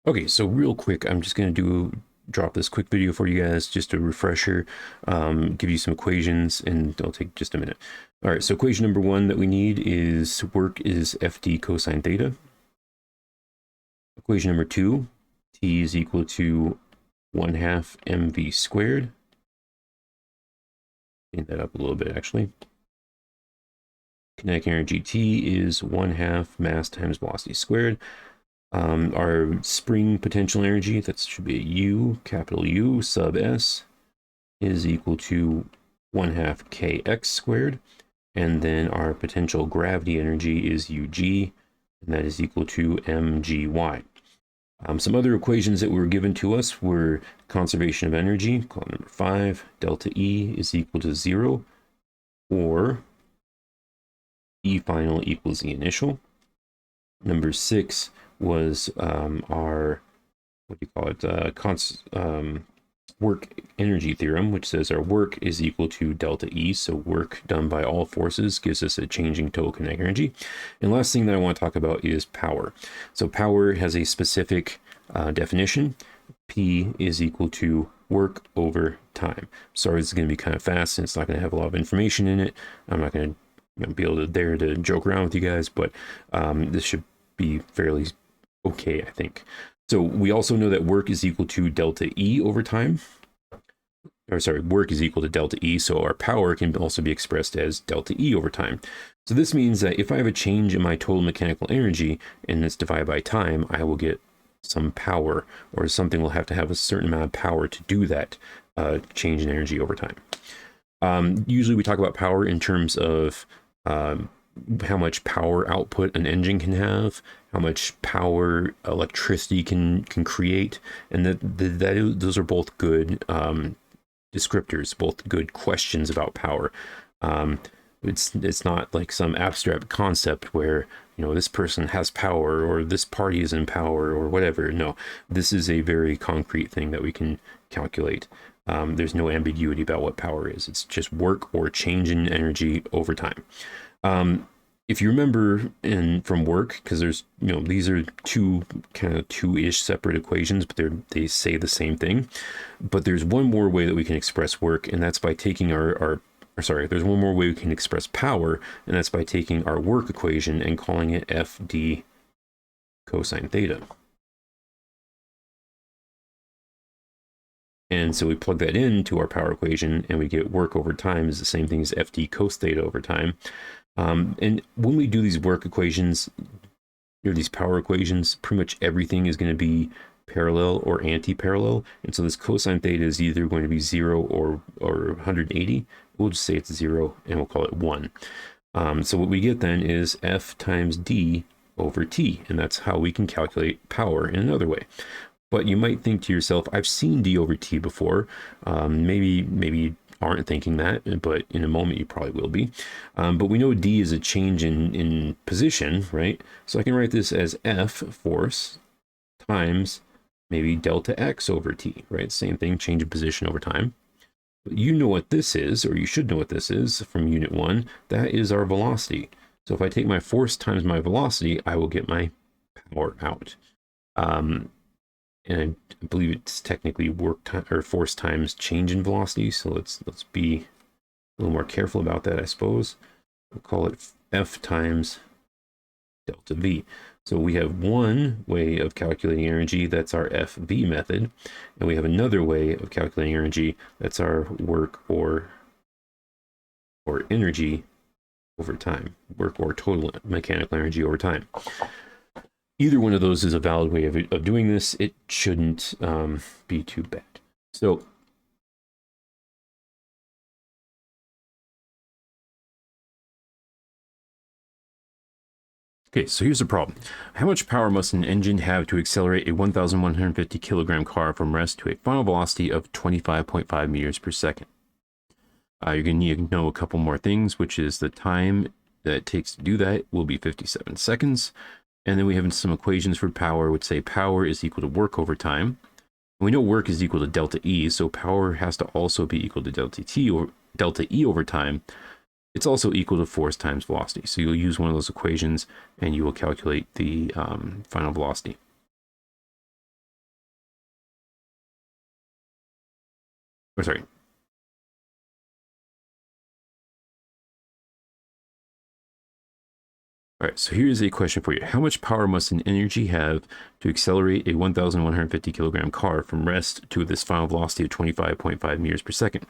Okay, so real quick, I'm just going to drop this quick video for you guys, just a refresher, give you some equations, and it'll take just a minute. All right, so equation number one that we need is work is FD cosine theta. Equation number two, T is equal to 1/2 mv squared. Clean that up a little bit, actually. Kinetic energy T is 1/2 mass times velocity squared. Our spring potential energy, that should be a U, capital U, sub S, is equal to 1/2 kx squared. And then our potential gravity energy is UG, and that is equal to mgy. Some other equations that were given to us were conservation of energy, called number 5, delta E is equal to 0, or E final equals E initial. Number 6 was our, what do you call it, work energy theorem, which says our work is equal to delta E. So work done by all forces gives us a changing total kinetic energy. And last thing that I want to talk about is power. So power has a specific definition. P is equal to work over time. Sorry, this is going to be kind of fast and it's not going to have a lot of information in it. I'm not going to be able to dare to joke around with you guys, but this should be fairly okay, I think. So we also know that work is equal to delta E over time. Or sorry, work is equal to delta E, so our power can also be expressed as delta E over time. So this means that if I have a change in my total mechanical energy and it's divided by time, I will get some power, or something will have to have a certain amount of power to do that change in energy over time. Usually we talk about power in terms of how much power output an engine can have, how much power electricity can create, and those are both good descriptors, both good questions about power. It's not like some abstract concept where, you know, this person has power or this party is in power or whatever. No, this is a very concrete thing that we can calculate. There's no ambiguity about what power is. It's just work or change in energy over time. If you remember from work, because there's, you know, these are two-ish separate equations, but they say the same thing. But there's one more way that we can express work, and that's by taking there's one more way we can express power, and that's by taking our work equation and calling it FD cosine theta. And so we plug that into our power equation and we get work over time is the same thing as FD cos theta over time. And when we do these work equations, these power equations, pretty much everything is going to be parallel or anti-parallel. And so this cosine theta is either going to be 0 or 180. We'll just say it's 0 and we'll call it 1. So what we get then is F times D over T. And that's how we can calculate power in another way. But you might think to yourself, I've seen D over T before. Maybe you aren't thinking that, but in a moment you probably will be. But we know D is a change in position, right? So I can write this as F force times maybe delta X over T, right? Same thing, change in position over time. But you know what this is, or you should know what this is from Unit 1. That is our velocity. So if I take my force times my velocity, I will get my power out. And I believe it's technically work time or force times change in velocity. So let's be a little more careful about that, I suppose. We'll call it F times delta V. So we have one way of calculating energy, that's our FV method, and we have another way of calculating energy, that's our work or energy over time, work or total mechanical energy over time. Either one of those is a valid way of doing this. It shouldn't be too bad. So okay, so here's the problem. How much power must an engine have to accelerate a 1,150 kilogram car from rest to a final velocity of 25.5 meters per second? You're going to need to know a couple more things, which is the time that it takes to do that will be 57 seconds. And then we have some equations for power, which say power is equal to work over time. We know work is equal to delta E, so power has to also be equal to delta T or delta E over time. It's also equal to force times velocity. So you'll use one of those equations and you will calculate the final velocity. or sorry. All right, so here's a question for you. How much power must an energy have to accelerate a 1,150 kilogram car from rest to this final velocity of 25.5 meters per second?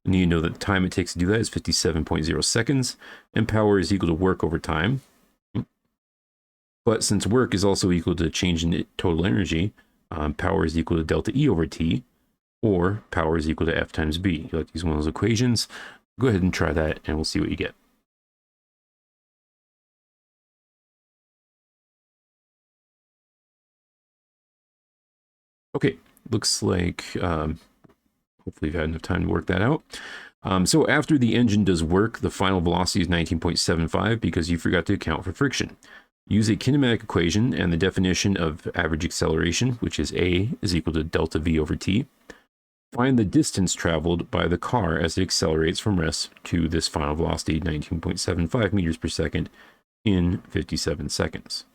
You need to know that the time it takes to do that is 57.0 seconds, and power is equal to work over time. But since work is also equal to change in total energy, power is equal to delta E over T, or power is equal to F times B. You like to use one of those equations? Go ahead and try that, and we'll see what you get. Okay, looks like hopefully you've had enough time to work that out. So after the engine does work, the final velocity is 19.75 because you forgot to account for friction. Use a kinematic equation and the definition of average acceleration, which is A is equal to delta V over T. Find the distance traveled by the car as it accelerates from rest to this final velocity, 19.75 meters per second, in 57 seconds.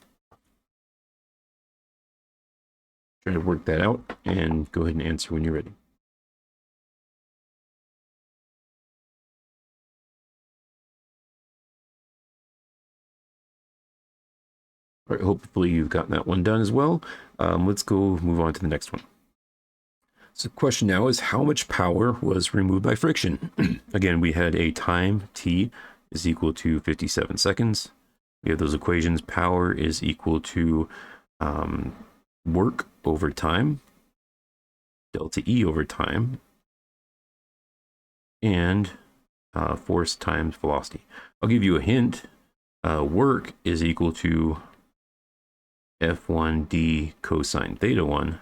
Try to work that out and go ahead and answer when you're ready. All right, hopefully you've gotten that one done as well. Let's go move on to the next one. So the question now is, how much power was removed by friction? Again, we had a time, T, is equal to 57 seconds. We have those equations. Power is equal to work over time, delta E over time, and force times velocity. I'll give you a hint. Work is equal to F1d cosine theta 1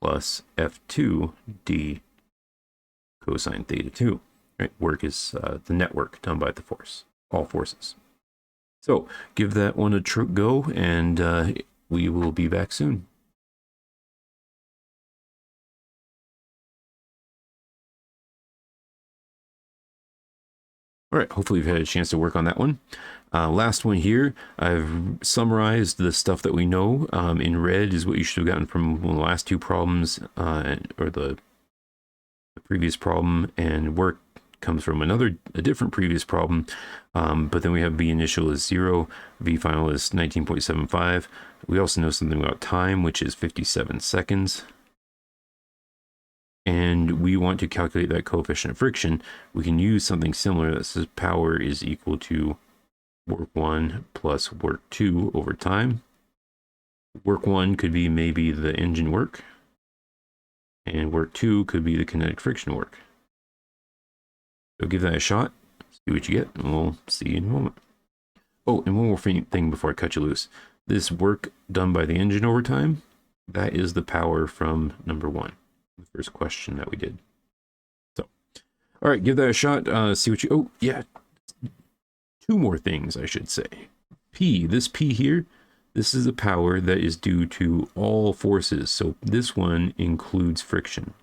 plus F2d cosine theta 2. Right? Work is the network done by the force, all forces. So give that one a go, and we will be back soon. All right, hopefully you've had a chance to work on that one. Last one here, I've summarized the stuff that we know. In red is what you should have gotten from one of the last two problems, or the previous problem, and work comes from a different previous problem. But then we have B initial is 0, V final is 19.75. We also know something about time, which is 57 seconds. And we want to calculate that coefficient of friction. We can use something similar that says power is equal to work 1 plus work 2 over time. Work 1 could be maybe the engine work, and work 2 could be the kinetic friction work. So give that a shot, see what you get, and we'll see you in a moment. Oh, and one more thing before I cut you loose. This work done by the engine over time, that is the power from number 1, the first question that we did. So, all right, give that a shot, see what you, oh, yeah, 2 more things, I should say. P, this P here, this is the power that is due to all forces. So this one includes friction.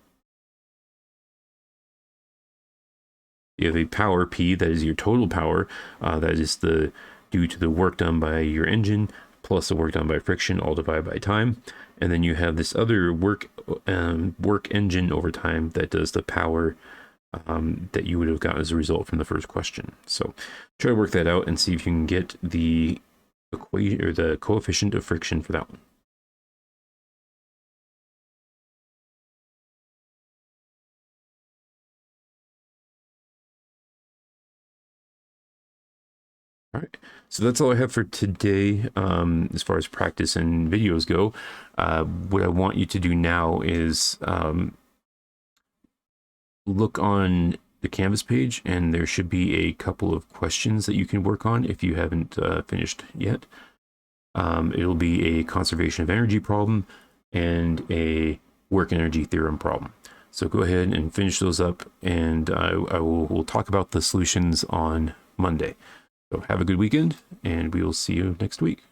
You have a power P, that is your total power, that is due to the work done by your engine plus the work done by friction, all divided by time. And then you have this other work engine over time that does the power that you would have gotten as a result from the first question. So try to work that out and see if you can get the equation or the coefficient of friction for that one. All right, so that's all I have for today as far as practice and videos go. What I want you to do now is look on the Canvas page, and there should be a couple of questions that you can work on if you haven't finished yet. It'll be a conservation of energy problem and a work energy theorem problem. So go ahead and finish those up, and we'll talk about the solutions on Monday. So have a good weekend, and we will see you next week.